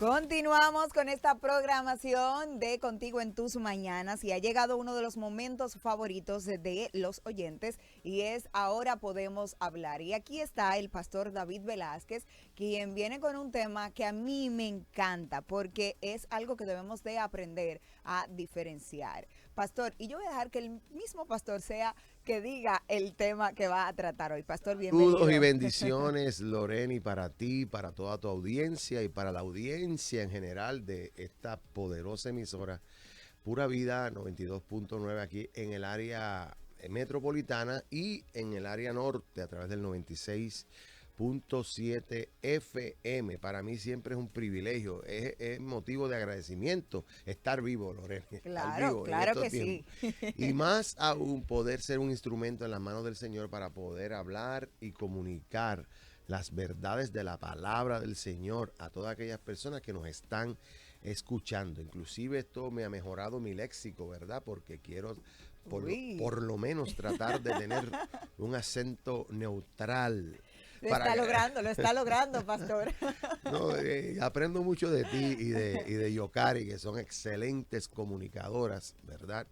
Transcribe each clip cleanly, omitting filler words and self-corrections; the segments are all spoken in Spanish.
Continuamos con esta programación de Contigo en tus mañanas y ha llegado uno de los momentos favoritos de los oyentes y es Ahora Podemos Hablar. Y aquí está el pastor David Velázquez, quien viene con un tema que a mí me encanta porque es algo que debemos de aprender a diferenciar. Pastor, y yo voy a dejar que el mismo pastor sea que diga el tema que va a tratar hoy. Pastor, bienvenido. Saludos y bendiciones, Loreni, para ti, para toda tu audiencia y para la audiencia en general de esta poderosa emisora Pura Vida 92.9 aquí en el área metropolitana y en el área norte a través del 96.7 FM. Para mí siempre es un privilegio, es motivo de agradecimiento estar vivo, Lorena. Claro, claro que sí. Y más aún poder ser un instrumento en las manos del Señor para poder hablar y comunicar las verdades de la palabra del Señor a todas aquellas personas que nos están escuchando. Inclusive esto me ha mejorado mi léxico, ¿verdad? Porque quiero por lo menos tratar de tener un acento neutral. Lo está logrando, pastor. No, aprendo mucho de ti y de Yocari, que son excelentes comunicadoras, ¿verdad?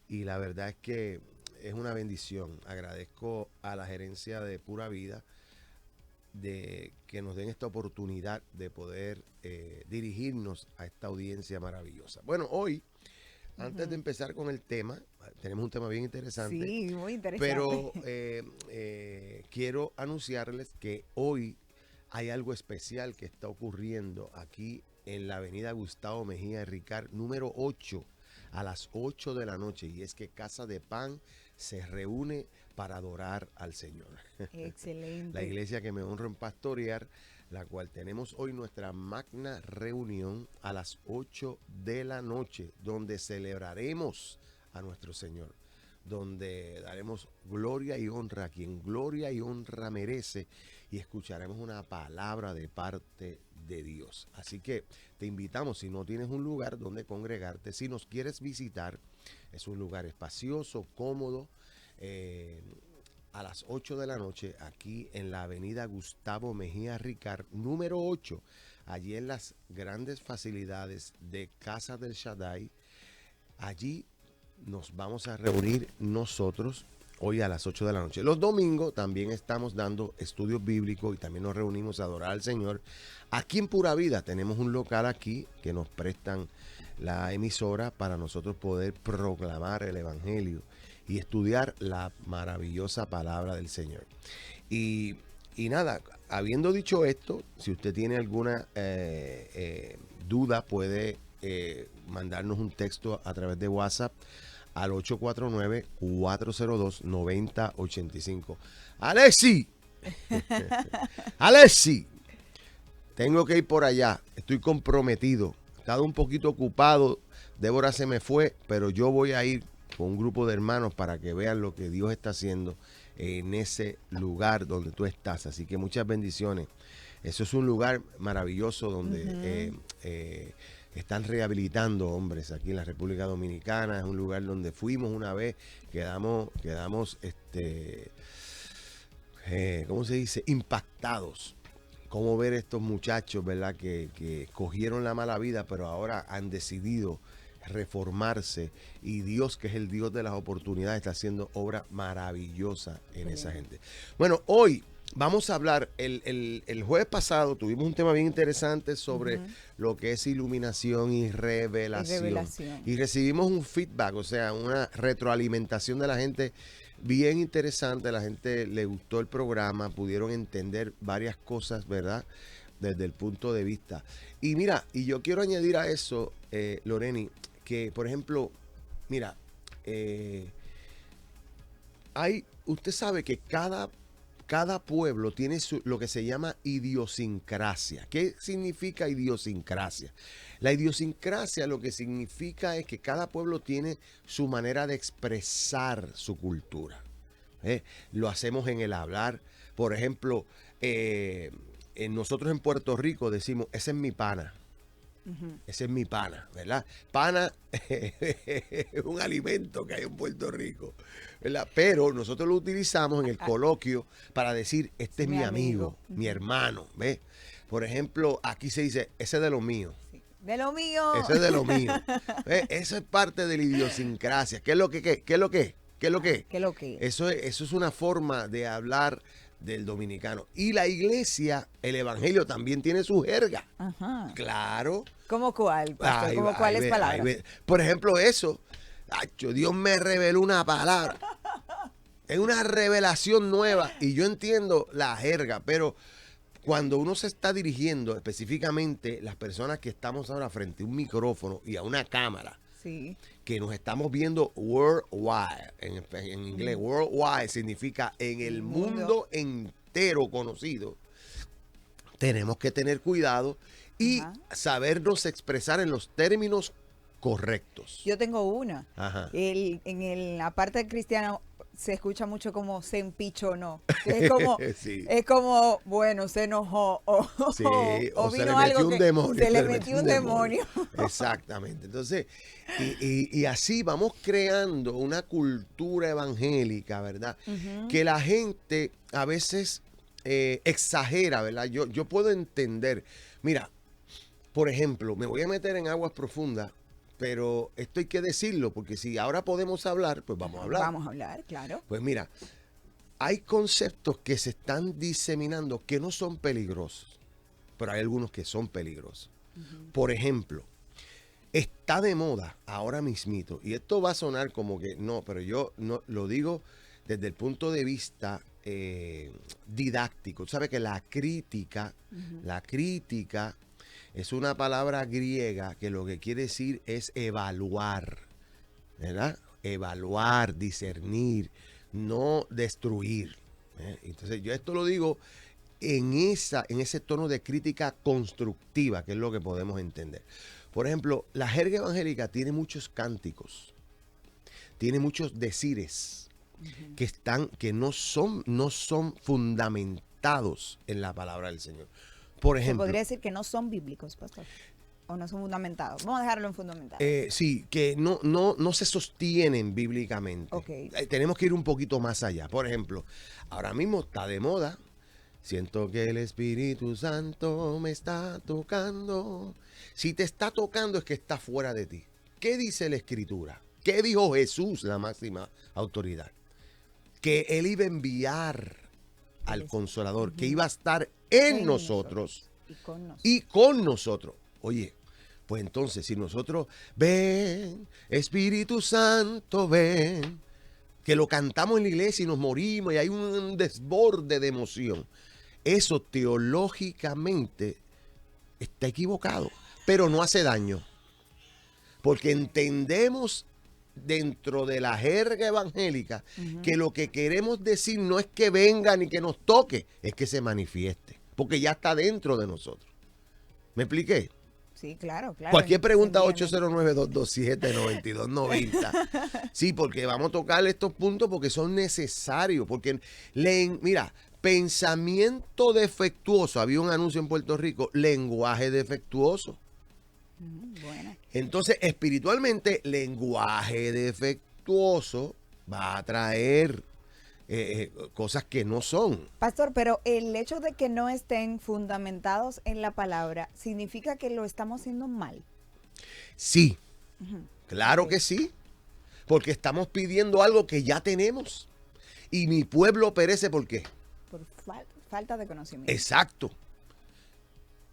Y la verdad es que es una bendición. Agradezco a la gerencia de Pura Vida de que nos den esta oportunidad de poder dirigirnos a esta audiencia maravillosa. Bueno, hoy, antes de empezar con el tema, tenemos un tema bien interesante. Sí, muy interesante. Pero quiero anunciarles que hoy hay algo especial que está ocurriendo aquí en la avenida Gustavo Mejía Ricard, número 8, a las 8 de la noche. Y es que Casa de Pan se reúne para adorar al Señor. Excelente. La iglesia que me honra en pastorear, la cual tenemos hoy nuestra magna reunión a las 8 de la noche, donde celebraremos a nuestro Señor, donde daremos gloria y honra a quien gloria y honra merece y escucharemos una palabra de parte de Dios. Así que te invitamos, si no tienes un lugar donde congregarte, si nos quieres visitar, es un lugar espacioso, cómodo, a las 8 de la noche aquí en la avenida Gustavo Mejía Ricard, número 8, allí en las grandes facilidades de Casa del Shaddai. Allí nos vamos a reunir nosotros hoy a las 8 de la noche. Los domingos también estamos dando estudios bíblicos y también nos reunimos a adorar al Señor. Aquí en Pura Vida tenemos un local aquí que nos prestan la emisora para nosotros poder proclamar el Evangelio y estudiar la maravillosa palabra del Señor. Y nada, habiendo dicho esto, si usted tiene alguna duda, puede mandarnos un texto a través de WhatsApp al 849-402-9085. Alexi, Alexi, tengo que ir por allá, estoy comprometido, he estado un poquito ocupado, Débora se me fue, pero yo voy a ir con un grupo de hermanos para que vean lo que Dios está haciendo en ese lugar donde tú estás. Así que muchas bendiciones. Eso es un lugar maravilloso donde están rehabilitando hombres aquí en la República Dominicana. Es un lugar donde fuimos una vez, quedamos ¿cómo se dice? Impactados. Cómo ver estos muchachos, ¿verdad? Que cogieron la mala vida, pero ahora han decidido reformarse, y Dios, que es el Dios de las oportunidades, está haciendo obra maravillosa en esa gente. Bueno, hoy vamos a hablar, el jueves pasado tuvimos un tema bien interesante sobre lo que es iluminación y revelación. Y recibimos un feedback, o sea, una retroalimentación de la gente bien interesante. La gente le gustó el programa, pudieron entender varias cosas, ¿verdad?, desde el punto de vista. Y mira, y yo quiero añadir a eso, Loreni, que por ejemplo, mira, usted sabe que cada pueblo tiene lo que se llama idiosincrasia. ¿Qué significa idiosincrasia? La idiosincrasia lo que significa es que cada pueblo tiene su manera de expresar su cultura. Lo hacemos en el hablar. Por ejemplo, nosotros en Puerto Rico decimos, ese es mi pana. Ese es mi pana, ¿verdad? Pana es un alimento que hay en Puerto Rico, ¿verdad? Pero nosotros lo utilizamos en el coloquio para decir, este es mi amigo, mi hermano, ¿ves? Por ejemplo, aquí se dice, ese es de lo mío. Sí. De lo mío. Ese es de lo mío. Eso es parte de la idiosincrasia. ¿Qué es lo que qué? ¿Qué es lo que? ¿Qué es lo que? ¿Qué es lo que? Eso es una forma de hablar del dominicano. Y la iglesia, el evangelio también tiene su jerga. Ajá. Claro. ¿Cómo cuál, pastor? ¿Cómo cuáles palabras? Por ejemplo, eso. Acho, Dios me reveló una palabra. Es una revelación nueva. Y yo entiendo la jerga, pero cuando uno se está dirigiendo específicamente, las personas que estamos ahora frente a un micrófono y a una cámara, Sí. que nos estamos viendo worldwide, en inglés, worldwide significa en el mundo entero conocido, tenemos que tener cuidado y Ajá. sabernos expresar en los términos correctos. Yo tengo una. Ajá. En la parte cristiana se escucha mucho como se empichonó. Es como, Sí. es como, bueno, se enojó Sí, o se le vino metió algo un que demonio. se le metió un demonio. Exactamente. Entonces, y así vamos creando una cultura evangélica, ¿verdad? Ujú. Que la gente a veces exagera, ¿verdad? Yo puedo entender. Mira, por ejemplo, me voy a meter en aguas profundas, pero esto hay que decirlo, porque si ahora podemos hablar, pues vamos a hablar. Vamos a hablar, claro. Pues mira, hay conceptos que se están diseminando que no son peligrosos, pero hay algunos que son peligrosos. Por ejemplo, está de moda ahora mismito, y esto va a sonar como que no, pero yo no lo digo desde el punto de vista didáctico. Tú sabes que la crítica es una palabra griega que lo que quiere decir es evaluar, ¿verdad? Evaluar, discernir, no destruir. Entonces yo esto lo digo en ese tono de crítica constructiva, que es lo que podemos entender. Por ejemplo, la jerga evangélica tiene muchos cánticos, tiene muchos decires que no son fundamentados en la palabra del Señor. Por Se ejemplo, podría decir que no son bíblicos, pastor. O no son fundamentados. Vamos a dejarlo en fundamentados. sí, que no se sostienen bíblicamente. Ok. Tenemos que ir un poquito más allá. Por ejemplo, ahora mismo está de moda. Siento que el Espíritu Santo me está tocando. Si te está tocando es que está fuera de ti. ¿Qué dice la Escritura? ¿Qué dijo Jesús, la máxima autoridad? Que Él iba a enviar al Consolador, que iba a estar en nosotros Y con nosotros. y con nosotros. Oye, pues entonces si nosotros, ven, Espíritu Santo, ven, que lo cantamos en la iglesia y nos morimos y hay un desborde de emoción, eso teológicamente está equivocado, pero no hace daño, porque entendemos dentro de la jerga evangélica que lo que queremos decir no es que venga ni que nos toque, es que se manifieste, porque ya está dentro de nosotros. ¿Me expliqué? Sí, claro, claro. Cualquier pregunta, Se entiende. 809-227-9290. Sí, porque vamos a tocar estos puntos porque son necesarios. Porque, mira, pensamiento defectuoso. Había un anuncio en Puerto Rico, lenguaje defectuoso. Bueno. Entonces, espiritualmente, lenguaje defectuoso va a traer cosas que no son. Pastor, pero el hecho de que no estén fundamentados en la palabra significa que lo estamos haciendo mal. Sí, claro que sí, porque estamos pidiendo algo que ya tenemos. Y mi pueblo perece, ¿por qué? Por falta de conocimiento. Exacto.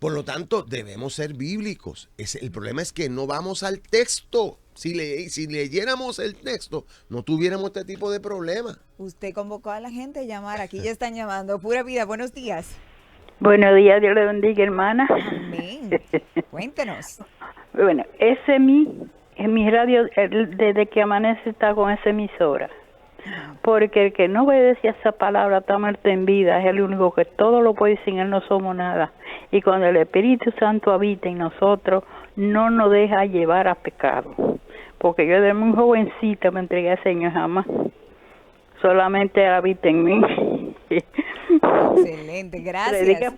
Por lo tanto, debemos ser bíblicos. El problema es que no vamos al texto. Si leyéramos el texto, no tuviéramos este tipo de problemas. Usted convocó a la gente a llamar. Aquí ya están llamando. Pura vida, buenos días. Buenos días, Dios le bendiga, hermana. Amén. Cuéntenos. Bueno, en mi radio, desde que amanece está con esa emisora. Porque el que no obedece a esa palabra está muerto en vida, es el único que todo lo puede y sin él no somos nada. Y cuando el Espíritu Santo habita en nosotros, no nos deja llevar a pecado. Porque yo desde muy jovencita me entregué al Señor, jamás. Solamente Él habita en mí. Excelente, gracias.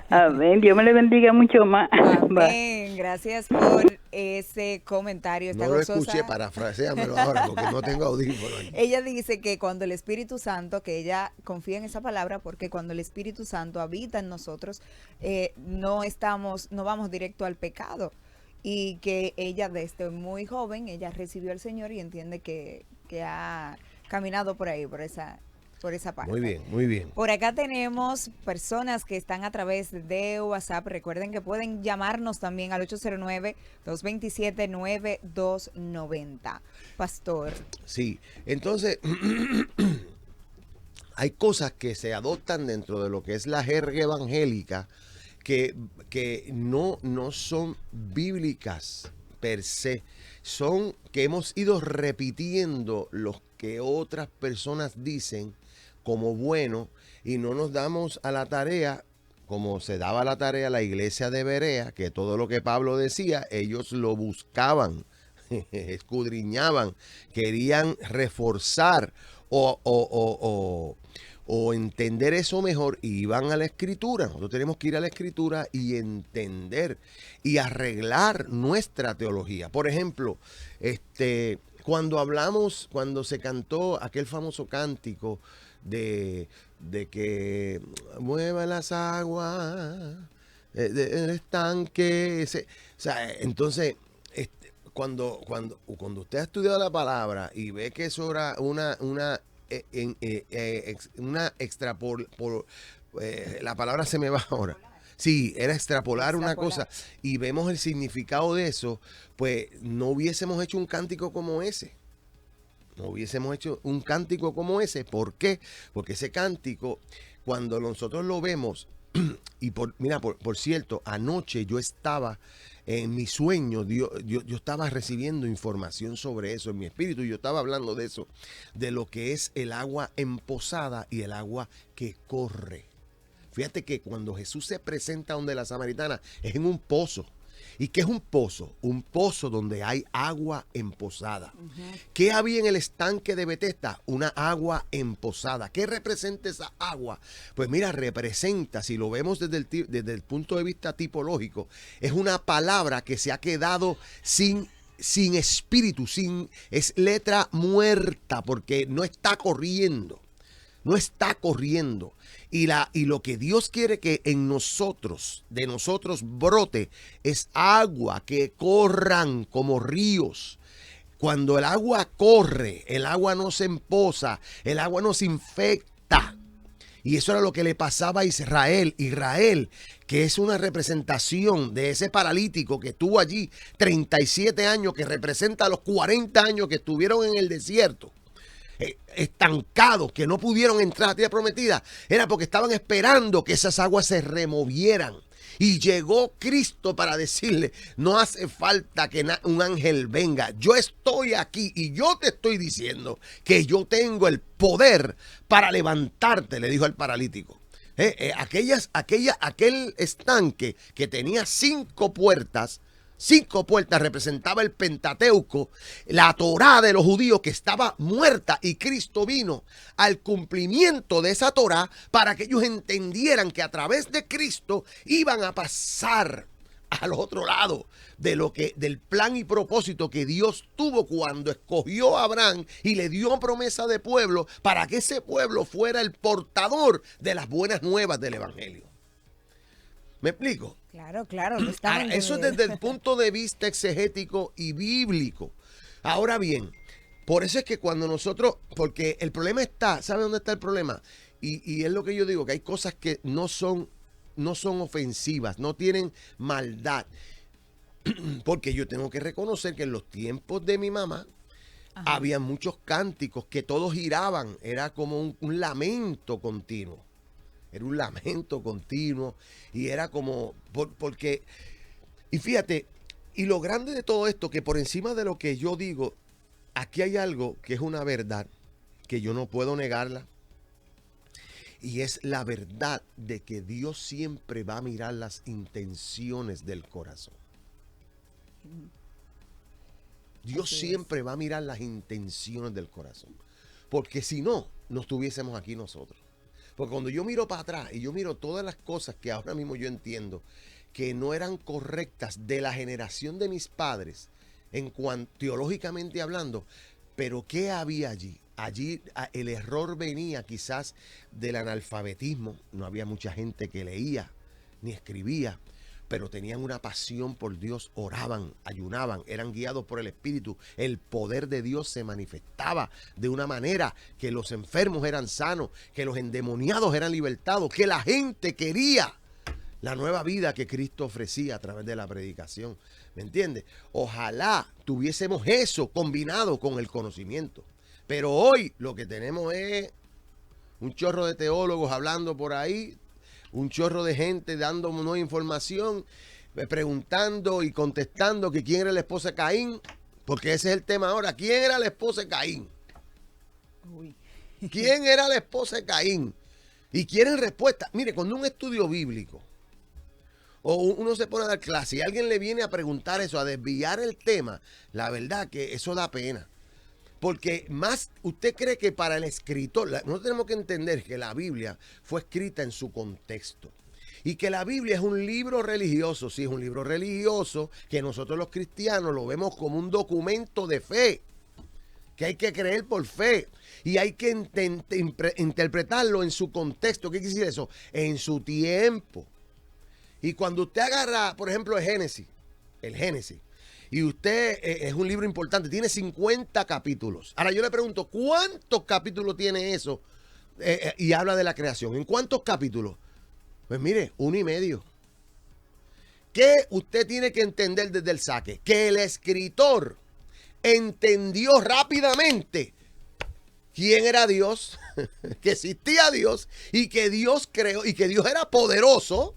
Amén. Dios me le bendiga mucho más. Bye. Amén. Gracias por ese comentario. Está No lo gozosa. escuché, parafraseámelo ahora porque no tengo audífono aquí. Ella dice que cuando el Espíritu Santo, que ella confía en esa palabra, porque cuando el Espíritu Santo habita en nosotros, no vamos directo al pecado. Y que ella desde muy joven, ella recibió al Señor y entiende que ha caminado por ahí, por esa parte. Muy bien, muy bien. Por acá tenemos personas que están a través de WhatsApp. Recuerden que pueden llamarnos también al 809-227-9290. Pastor. Sí, entonces hay cosas que se adoptan dentro de lo que es la jerga evangélica que no son bíblicas per se, son que hemos ido repitiendo los que otras personas dicen como bueno y no nos damos a la tarea, como se daba la tarea a la iglesia de Berea, que todo lo que Pablo decía, ellos lo buscaban, escudriñaban, querían reforzar o entender eso mejor y iban a la escritura. Nosotros tenemos que ir a la escritura y entender y arreglar nuestra teología. Por ejemplo, cuando se cantó aquel famoso cántico de que mueva las aguas del estanque, o sea, entonces cuando usted ha estudiado la palabra y ve que eso era una la palabra se me va ahora. Sí, era extrapolar una cosa y vemos el significado de eso, pues no hubiésemos hecho un cántico como ese. No hubiésemos hecho un cántico como ese. ¿Por qué? Porque ese cántico, cuando nosotros lo vemos, y por cierto, anoche yo estaba en mi sueño, yo estaba recibiendo información sobre eso en mi espíritu, y yo estaba hablando de eso, de lo que es el agua emposada y el agua que corre. Fíjate que cuando Jesús se presenta donde la samaritana, es en un pozo. ¿Y qué es un pozo? Un pozo donde hay agua emposada. ¿Qué había en el estanque de Betesda? Una agua emposada. ¿Qué representa esa agua? Pues mira, representa, si lo vemos desde el punto de vista tipológico, es una palabra que se ha quedado sin espíritu, es letra muerta porque no está corriendo. No está corriendo. Y lo que Dios quiere que de nosotros brote es agua que corran como ríos. Cuando el agua corre, el agua no se empoza, el agua no se infecta. Y eso era lo que le pasaba a Israel. Israel, que es una representación de ese paralítico que estuvo allí 37 años, que representa los 40 años que estuvieron en el desierto. Estancados, que no pudieron entrar a la tierra prometida, era porque estaban esperando que esas aguas se removieran. Y llegó Cristo para decirle: no hace falta que un ángel venga, yo estoy aquí y yo te estoy diciendo que yo tengo el poder para levantarte, le dijo al paralítico. Aquel estanque que tenía 5 puertas representaba el Pentateuco, la Torá de los judíos, que estaba muerta, y Cristo vino al cumplimiento de esa Torá para que ellos entendieran que a través de Cristo iban a pasar al otro lado del plan y propósito que Dios tuvo cuando escogió a Abraham y le dio promesa de pueblo, para que ese pueblo fuera el portador de las buenas nuevas del evangelio. ¿Me explico? Claro, lo estaba entendiendo. Eso es desde el punto de vista exegético y bíblico. Ahora bien, por eso es que cuando nosotros, porque el problema está, ¿sabe dónde está el problema? Y es lo que yo digo, que hay cosas que no son ofensivas, no tienen maldad. Porque yo tengo que reconocer que en los tiempos de mi mamá, había muchos cánticos que todos giraban, era como un lamento continuo. Era un lamento continuo y era como, porque, y fíjate, y lo grande de todo esto, que por encima de lo que yo digo, aquí hay algo que es una verdad, que yo no puedo negarla, y es la verdad de que Dios siempre va a mirar las intenciones del corazón. Dios siempre va a mirar las intenciones del corazón, porque si no, no estuviésemos aquí nosotros. Porque cuando yo miro para atrás y yo miro todas las cosas que ahora mismo yo entiendo que no eran correctas de la generación de mis padres, en cuanto teológicamente hablando, pero ¿qué había allí? Allí el error venía quizás del analfabetismo. No había mucha gente que leía ni escribía, pero tenían una pasión por Dios, oraban, ayunaban, eran guiados por el Espíritu. El poder de Dios se manifestaba de una manera que los enfermos eran sanos, que los endemoniados eran libertados, que la gente quería la nueva vida que Cristo ofrecía a través de la predicación. ¿Me entiendes? Ojalá tuviésemos eso combinado con el conocimiento. Pero hoy lo que tenemos es un chorro de teólogos hablando por ahí, un chorro de gente dándonos información, preguntando y contestando que quién era la esposa de Caín, porque ese es el tema ahora. ¿Quién era la esposa de Caín? Uy. ¿Quién era la esposa de Caín? Y quieren respuesta. Mire, cuando un estudio bíblico o uno se pone a dar clase y alguien le viene a preguntar eso, a desviar el tema, la verdad que eso da pena. Porque más, usted cree que para el escritor, nosotros tenemos que entender que la Biblia fue escrita en su contexto. Y que la Biblia es un libro religioso, sí, es un libro religioso, que nosotros los cristianos lo vemos como un documento de fe, que hay que creer por fe. Y hay que interpretarlo en su contexto. ¿Qué quiere decir eso? En su tiempo. Y cuando usted agarra, por ejemplo, el Génesis, y usted es un libro importante, tiene 50 capítulos. Ahora yo le pregunto, ¿cuántos capítulos tiene eso? Y habla de la creación. ¿En cuántos capítulos? Pues mire, 1.5. ¿Qué usted tiene que entender desde el saque? Que el escritor entendió rápidamente quién era Dios, que existía Dios y que Dios creó y que Dios era poderoso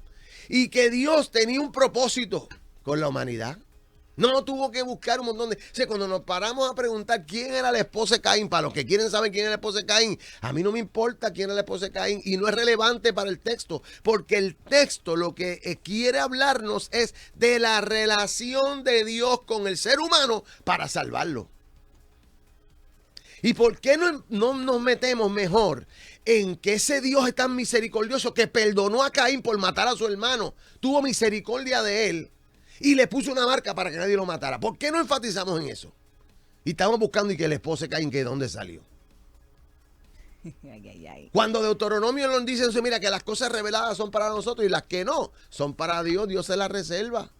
y que Dios tenía un propósito con la humanidad. No tuvo que buscar un montón de... O sea, cuando nos paramos a preguntar quién era la esposa de Caín, para los que quieren saber quién es la esposa de Caín, a mí no me importa quién es la esposa de Caín y no es relevante para el texto, porque el texto lo que quiere hablarnos es de la relación de Dios con el ser humano para salvarlo. ¿Y por qué no nos metemos mejor en que ese Dios es tan misericordioso que perdonó a Caín por matar a su hermano, tuvo misericordia de él y le puso una marca para que nadie lo matara? ¿Por qué no enfatizamos en eso? Y estamos buscando y que el esposo de Caín, que de dónde salió. Cuando Deuteronomio nos dice, mira, que las cosas reveladas son para nosotros y las que no son para Dios, Dios se las reserva.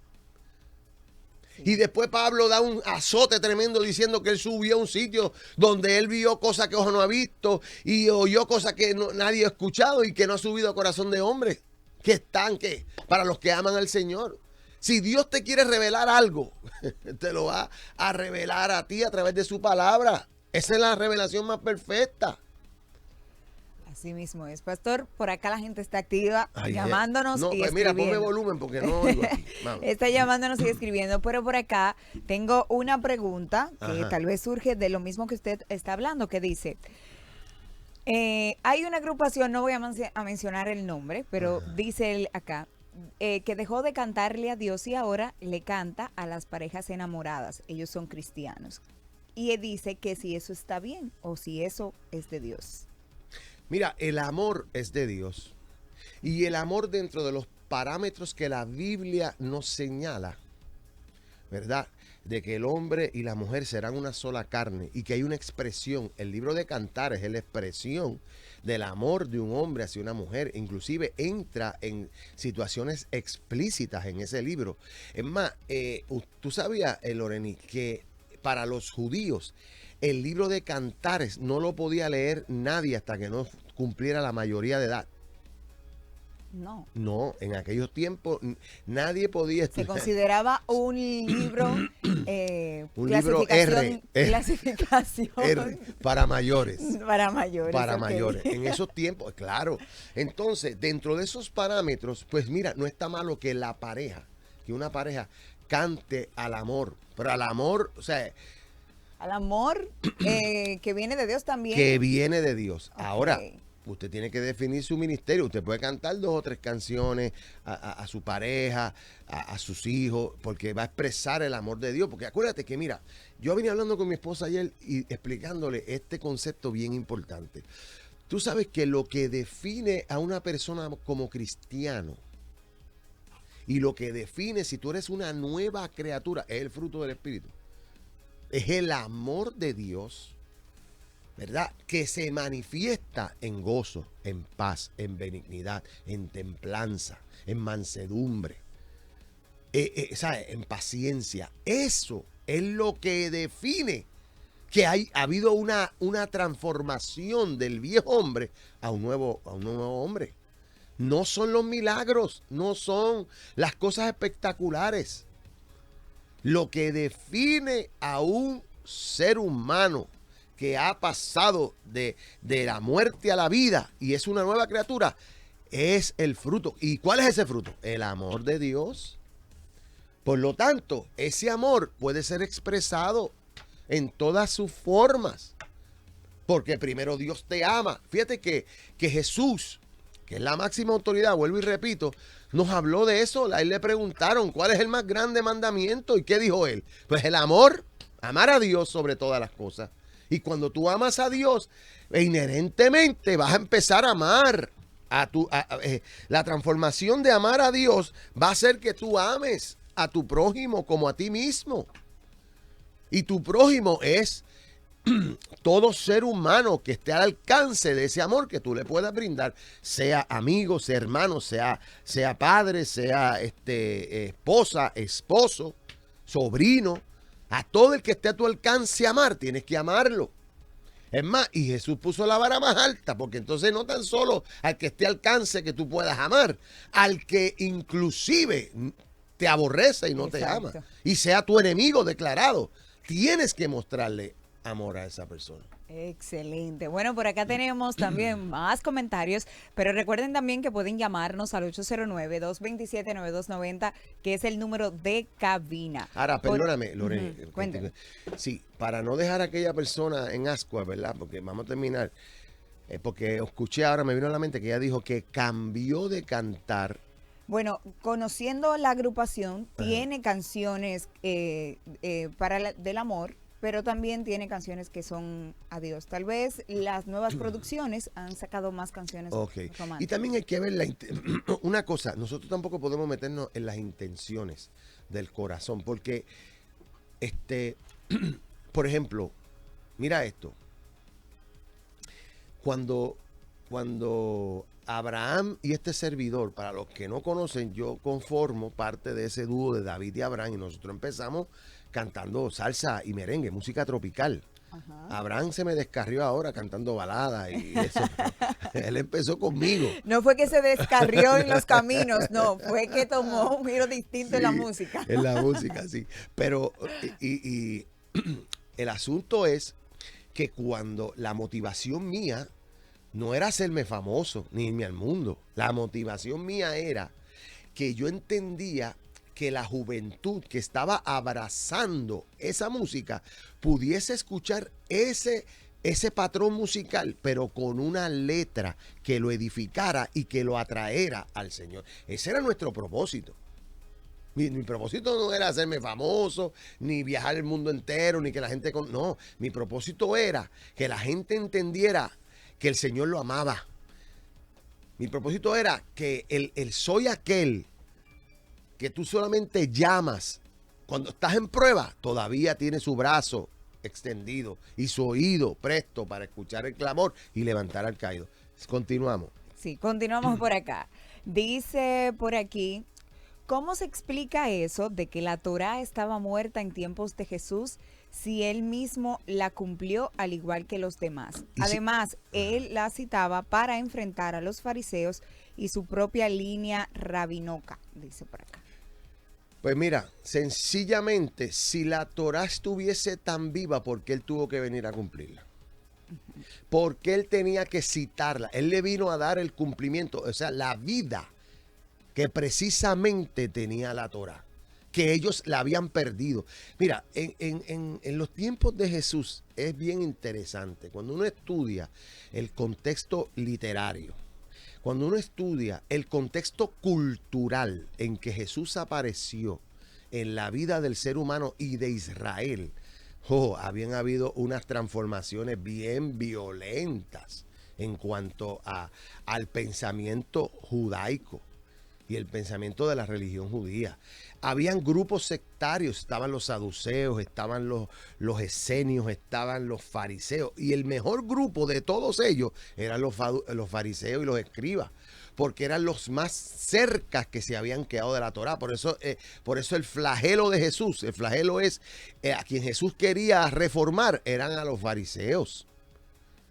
Y después Pablo da un azote tremendo diciendo que él subió a un sitio donde él vio cosas que ojo no ha visto y oyó cosas que nadie ha escuchado y que no ha subido a corazón de hombre. Que están, que para los que aman al Señor. Si Dios te quiere revelar algo, te lo va a revelar a ti a través de su palabra. Esa es la revelación más perfecta. Así mismo es, pastor. Por acá la gente está activa, llamándonos y escribiendo. Mira, ponme volumen porque no oigo aquí. Está llamándonos y escribiendo, pero por acá tengo una pregunta que tal vez surge de lo mismo que usted está hablando, que dice, hay una agrupación, no voy a mencionar el nombre, pero dice él acá, que dejó de cantarle a Dios y ahora le canta a las parejas enamoradas. Ellos son cristianos. Y él dice que si eso está bien o si eso es de Dios. Mira, el amor es de Dios y el amor dentro de los parámetros que la Biblia nos señala, ¿verdad? De que el hombre y la mujer serán una sola carne y que hay una expresión. El libro de Cantares es la expresión del amor de un hombre hacia una mujer. Inclusive entra en situaciones explícitas en ese libro. Es más, tú sabías, Loreni, que para los judíos el libro de Cantares no lo podía leer nadie hasta que no cumpliera la mayoría de edad. No. No, en aquellos tiempos nadie podía estudiar. Se consideraba un libro, un libro clasificación R, para mayores. Para mayores. Para okay. mayores. En esos tiempos, claro. Entonces, dentro de esos parámetros, pues mira, no está malo que que una pareja cante al amor. Pero al amor, o sea... Al amor que viene de Dios también. Que viene de Dios. Okay. Ahora, usted tiene que definir su ministerio. Usted puede cantar 2 o 3 canciones a su pareja, a sus hijos, porque va a expresar el amor de Dios. Porque acuérdate que, mira, yo vine hablando con mi esposa ayer y explicándole este concepto bien importante. Tú sabes que lo que define a una persona como cristiano y lo que define si tú eres una nueva criatura es el fruto del Espíritu. Es el amor de Dios, ¿verdad? Que se manifiesta en gozo, en paz, en benignidad, en templanza, en mansedumbre, ¿sabes? En paciencia. Eso es lo que define que ha habido una transformación del viejo hombre a un nuevo hombre. No son los milagros, no son las cosas espectaculares. Lo que define a un ser humano que ha pasado de la muerte a la vida y es una nueva criatura es el fruto. ¿Y cuál es ese fruto? El amor de Dios. Por lo tanto, ese amor puede ser expresado en todas sus formas. Porque primero Dios te ama. Fíjate que Jesús, que es la máxima autoridad, vuelvo y repito, nos habló de eso. A él le preguntaron cuál es el más grande mandamiento. ¿Y qué dijo él? Pues el amor, amar a Dios sobre todas las cosas. Y cuando tú amas a Dios, inherentemente vas a empezar a amar. La transformación de amar a Dios va a hacer que tú ames a tu prójimo como a ti mismo. Y tu prójimo es todo ser humano que esté al alcance de ese amor que tú le puedas brindar, sea amigo, sea hermano, sea padre, sea esposa, esposo, sobrino. A todo el que esté a tu alcance amar, tienes que amarlo. Es más, y Jesús puso la vara más alta, porque entonces no tan solo al que esté al alcance que tú puedas amar, al que inclusive te aborrece y no te ama, y sea tu enemigo declarado, tienes que mostrarle amor a esa persona. Excelente. Bueno, por acá tenemos también más comentarios, pero recuerden también que pueden llamarnos al 809-227-9290, que es el número de cabina. Ahora, perdóname, Lorena. Cuéntame. Sí, para no dejar a aquella persona en ascuas, ¿verdad? Porque vamos a terminar. Porque escuché ahora, me vino a la mente que ella dijo que cambió de cantar. Bueno, conociendo la agrupación, tiene canciones del amor, pero también tiene canciones que son a Dios. Tal vez las nuevas producciones han sacado más canciones románticas. Y también hay que ver una cosa, nosotros tampoco podemos meternos en las intenciones del corazón, porque, por ejemplo, mira esto. Cuando Abraham y este servidor, para los que no conocen, yo conformo parte de ese dúo de David y Abraham, y nosotros empezamos cantando salsa y merengue, música tropical. Ajá. Abraham se me descarrió ahora cantando baladas y eso. Él empezó conmigo. No fue que se descarrió en los caminos, no, fue que tomó un giro distinto en la música. En la música, sí. Pero y el asunto es que cuando la motivación mía no era hacerme famoso ni irme al mundo, la motivación mía era que yo entendía que la juventud que estaba abrazando esa música pudiese escuchar ese patrón musical, pero con una letra que lo edificara y que lo atraera al Señor. Ese era nuestro propósito. Mi propósito no era hacerme famoso, ni viajar el mundo entero, ni que la gente... No, mi propósito era que la gente entendiera que el Señor lo amaba. Mi propósito era que el soy aquel que tú solamente llamas cuando estás en prueba, todavía tiene su brazo extendido y su oído presto para escuchar el clamor y levantar al caído. Continuamos. Sí, continuamos por acá. Dice por aquí, ¿cómo se explica eso de que la Torá estaba muerta en tiempos de Jesús si él mismo la cumplió al igual que los demás? Además, él la citaba para enfrentar a los fariseos y su propia línea rabinoca, dice por acá. Pues mira, sencillamente, si la Torá estuviese tan viva, ¿por qué él tuvo que venir a cumplirla? ¿Por qué él tenía que citarla? Él le vino a dar el cumplimiento, o sea, la vida que precisamente tenía la Torá, que ellos la habían perdido. Mira, en los tiempos de Jesús es bien interesante. Cuando uno estudia el contexto literario, cuando uno estudia el contexto cultural en que Jesús apareció en la vida del ser humano y de Israel, habían habido unas transformaciones bien violentas en cuanto al pensamiento judaico y el pensamiento de la religión judía. Habían grupos sectarios, estaban los saduceos, estaban los esenios, estaban los fariseos, y el mejor grupo de todos ellos eran los fariseos y los escribas, porque eran los más cerca que se habían quedado de la Torá. Por eso el flagelo de Jesús, el flagelo es a quien Jesús quería reformar, eran a los fariseos.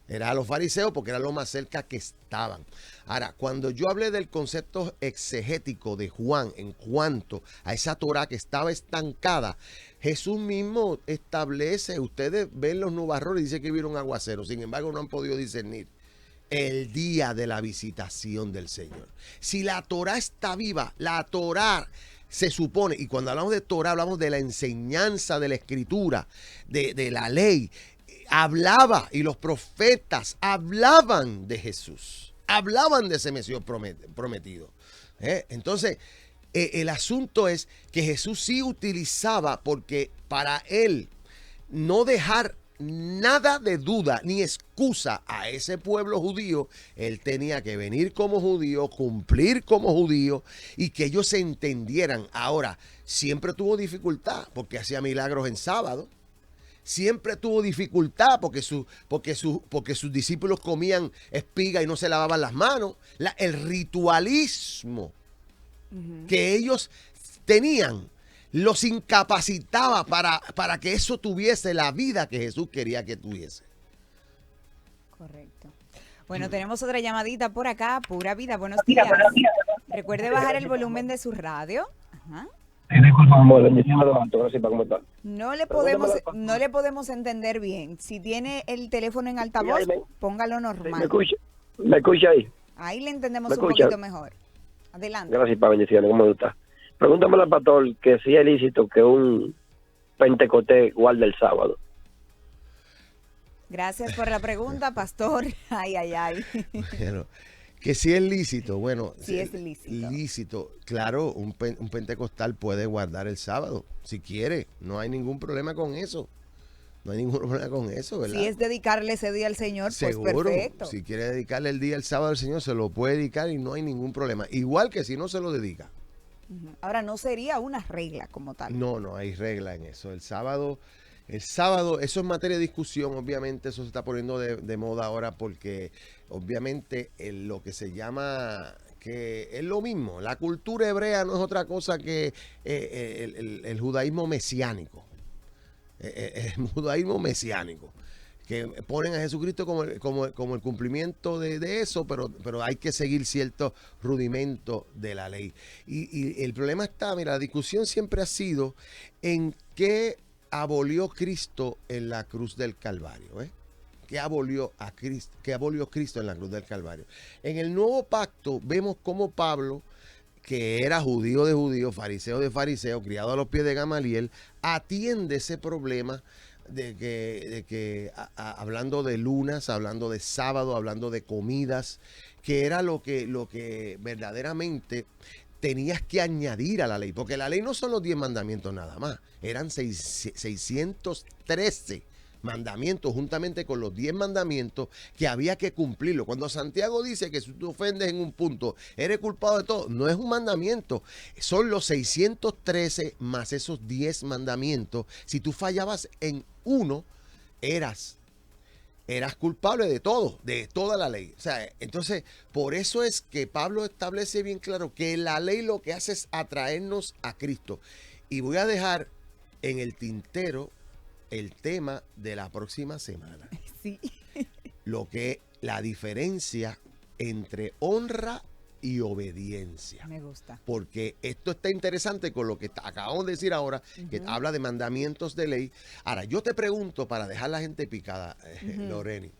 Era a los fariseos porque era lo más cerca que estaban. Ahora, cuando yo hablé del concepto exegético de Juan en cuanto a esa Torá que estaba estancada, Jesús mismo establece, ustedes ven los nubarrones y dice que vieron aguacero, sin embargo no han podido discernir el día de la visitación del Señor. Si la Torá está viva, la Torá se supone, y cuando hablamos de Torá hablamos de la enseñanza de la Escritura, de la ley, hablaba, y los profetas hablaban de Jesús, hablaban de ese Mesías prometido. Entonces, el asunto es que Jesús sí utilizaba, porque para él no dejar nada de duda ni excusa a ese pueblo judío, él tenía que venir como judío, cumplir como judío, y que ellos se entendieran. Ahora, siempre tuvo dificultad porque hacía milagros en sábado. Siempre tuvo dificultad porque sus discípulos comían espiga y no se lavaban las manos. El ritualismo que ellos tenían los incapacitaba para que eso tuviese la vida que Jesús quería que tuviese. Correcto. Bueno, tenemos otra llamadita por acá, Pura Vida. Buenos días. Recuerde bajar el volumen de su radio. Ajá. ¿Cómo está? No le podemos entender bien. Si tiene el teléfono en altavoz, póngalo normal. ¿Me escucha ahí? Ahí le entendemos un poquito mejor. Adelante. Gracias, para bendiciones. ¿Cómo está? Pregúntame al pastor que si es lícito que un pentecostés guarde el sábado. Gracias por la pregunta, pastor. Ay, ay, ay. Bueno, que si es lícito, bueno. Sí es lícito. Lícito, claro, un pentecostal puede guardar el sábado, si quiere. No hay ningún problema con eso. No hay ningún problema con eso, ¿verdad? Si es dedicarle ese día al Señor, seguro, pues perfecto. Si quiere dedicarle el día al sábado al Señor, se lo puede dedicar y no hay ningún problema. Igual que si no se lo dedica. Ahora, no sería una regla como tal. No hay regla en eso. El sábado, eso es materia de discusión, obviamente, eso se está poniendo de moda ahora porque obviamente lo que se llama, que es lo mismo, la cultura hebrea no es otra cosa que el judaísmo mesiánico. El judaísmo mesiánico, que ponen a Jesucristo como el cumplimiento de eso, pero hay que seguir ciertos rudimentos de la ley. Y el problema está, mira, la discusión siempre ha sido en qué abolió Cristo en la cruz del Calvario, ¿Qué abolió Cristo en la cruz del Calvario? En el Nuevo Pacto vemos cómo Pablo, que era judío de judío, fariseo de fariseo, criado a los pies de Gamaliel, atiende ese problema de que hablando de lunas, hablando de sábado, hablando de comidas, que era lo que verdaderamente tenías que añadir a la ley, porque la ley no son los 10 mandamientos nada más, eran 613 mandamientos juntamente con los 10 mandamientos que había que cumplirlo. Cuando Santiago dice que si tú ofendes en un punto eres culpado de todo, no es un mandamiento, son los 613 más esos 10 mandamientos. Si tú fallabas en uno, eras culpable de todo, de toda la ley. O sea, entonces, por eso es que Pablo establece bien claro que la ley lo que hace es atraernos a Cristo. Y voy a dejar en el tintero el tema de la próxima semana. Sí. La diferencia entre honra y obediencia. Me gusta. Porque esto está interesante con lo que acabamos de decir ahora, que habla de mandamientos de ley. Ahora, yo te pregunto, para dejar la gente picada, Loreni,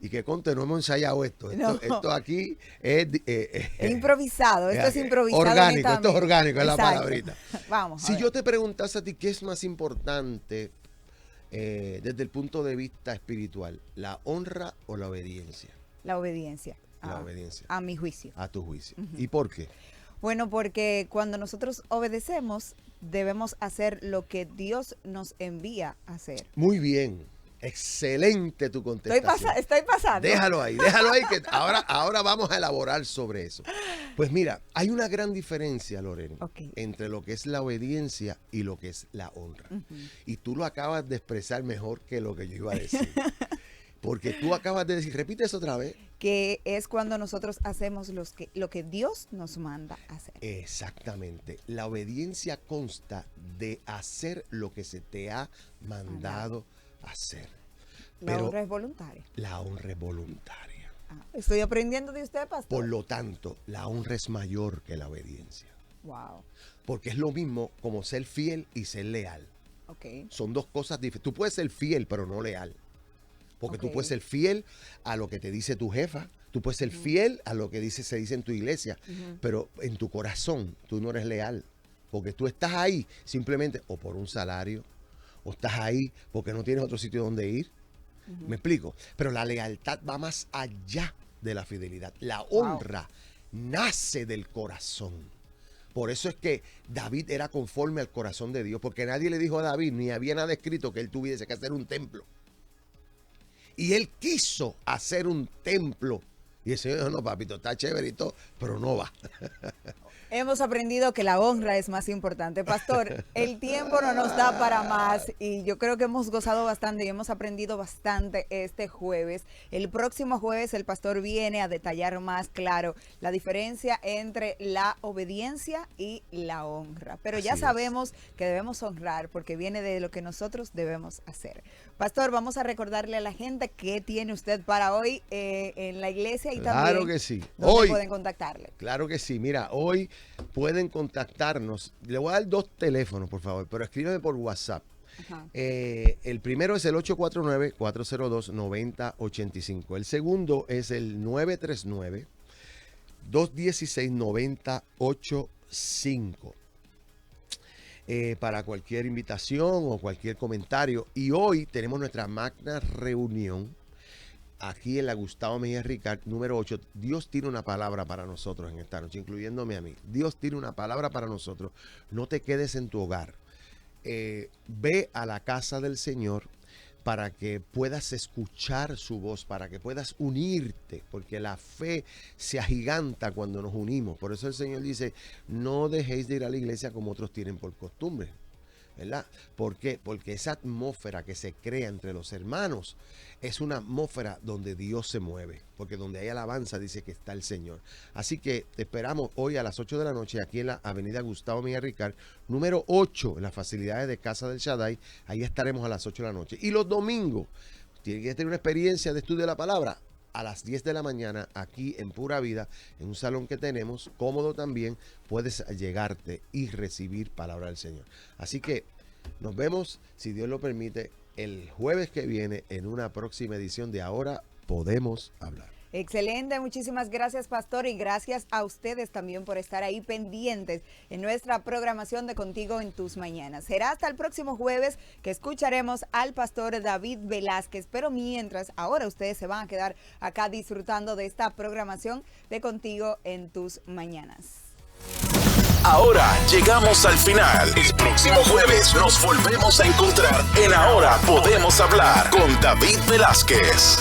y que conte, no hemos ensayado esto. Esto aquí es improvisado, esto es improvisado. Orgánico, esto es orgánico, es la Exacto. palabrita. Vamos. Si yo te preguntase a ti, ¿qué es más importante desde el punto de vista espiritual, la honra o la obediencia? La obediencia. La obediencia. A mi juicio. A tu juicio. ¿Y por qué? Bueno, porque cuando nosotros obedecemos, debemos hacer lo que Dios nos envía a hacer. Muy bien. Excelente tu contestación. Estoy pasando. Déjalo ahí, que ahora vamos a elaborar sobre eso. Pues mira, hay una gran diferencia, Lorena, entre lo que es la obediencia y lo que es la honra. Y tú lo acabas de expresar mejor que lo que yo iba a decir. Porque tú acabas de decir, repite eso otra vez. Que es cuando nosotros hacemos lo que Dios nos manda hacer. Exactamente. La obediencia consta de hacer lo que se te ha mandado hacer. La honra es voluntaria. La honra es voluntaria. Estoy aprendiendo de usted, pastor. Por lo tanto, la honra es mayor que la obediencia. Wow. Porque es lo mismo como ser fiel y ser leal. Okay. Son dos cosas diferentes. Tú puedes ser fiel, pero no leal. Porque tú puedes ser fiel a lo que te dice tu jefa. Tú puedes ser fiel a lo que se dice en tu iglesia. Pero en tu corazón tú no eres leal. Porque tú estás ahí simplemente o por un salario, o estás ahí porque no tienes otro sitio donde ir. ¿Me explico? Pero la lealtad va más allá de la fidelidad. La honra nace del corazón. Por eso es que David era conforme al corazón de Dios, porque nadie le dijo a David, ni había nada escrito que él tuviese que hacer un templo. Y él quiso hacer un templo. Y el Señor dijo, no, papito, está chévere y todo, pero no va. Hemos aprendido que la honra es más importante. Pastor, el tiempo no nos da para más y yo creo que hemos gozado bastante y hemos aprendido bastante este jueves. El próximo jueves el pastor viene a detallar más claro la diferencia entre la obediencia y la honra. Pero ya sabemos que debemos honrar porque viene de lo que nosotros debemos hacer. Pastor, vamos a recordarle a la gente qué tiene usted para hoy en la iglesia y también que sí. dónde pueden contactarle. Claro que sí. Mira, hoy pueden contactarnos. Le voy a dar 2 teléfonos, por favor, pero escríbeme por WhatsApp. El primero es el 849-402-9085. El segundo es el 939-216-9085. Para cualquier invitación o cualquier comentario. Y hoy tenemos nuestra magna reunión aquí en la Gustavo Mejía Ricard, número 8. Dios tiene una palabra para nosotros en esta noche, incluyéndome a mí. Dios tiene una palabra para nosotros. No te quedes en tu hogar. Ve a la casa del Señor para que puedas escuchar su voz, para que puedas unirte, porque la fe se agiganta cuando nos unimos. Por eso el Señor dice, no dejéis de ir a la iglesia como otros tienen por costumbre, ¿verdad? ¿Por qué? Porque esa atmósfera que se crea entre los hermanos es una atmósfera donde Dios se mueve, porque donde hay alabanza dice que está el Señor. Así que te esperamos hoy a las 8 de la noche aquí en la avenida Gustavo Mejía Ricard, número 8, en las facilidades de Casa del Shaddai. Ahí estaremos a las 8 de la noche. Y los domingos, tienes que tener una experiencia de estudio de la palabra a las 10 de la mañana aquí en Pura Vida, en un salón que tenemos, cómodo también, puedes llegarte y recibir palabra del Señor. Así que nos vemos, si Dios lo permite, el jueves que viene en una próxima edición de Ahora Podemos Hablar. Excelente, muchísimas gracias, pastor, y gracias a ustedes también por estar ahí pendientes en nuestra programación de Contigo en tus Mañanas. Será hasta el próximo jueves que escucharemos al pastor David Velázquez, pero mientras, ahora ustedes se van a quedar acá disfrutando de esta programación de Contigo en tus Mañanas. Ahora llegamos al final. El próximo jueves nos volvemos a encontrar en Ahora Podemos Hablar con David Velázquez.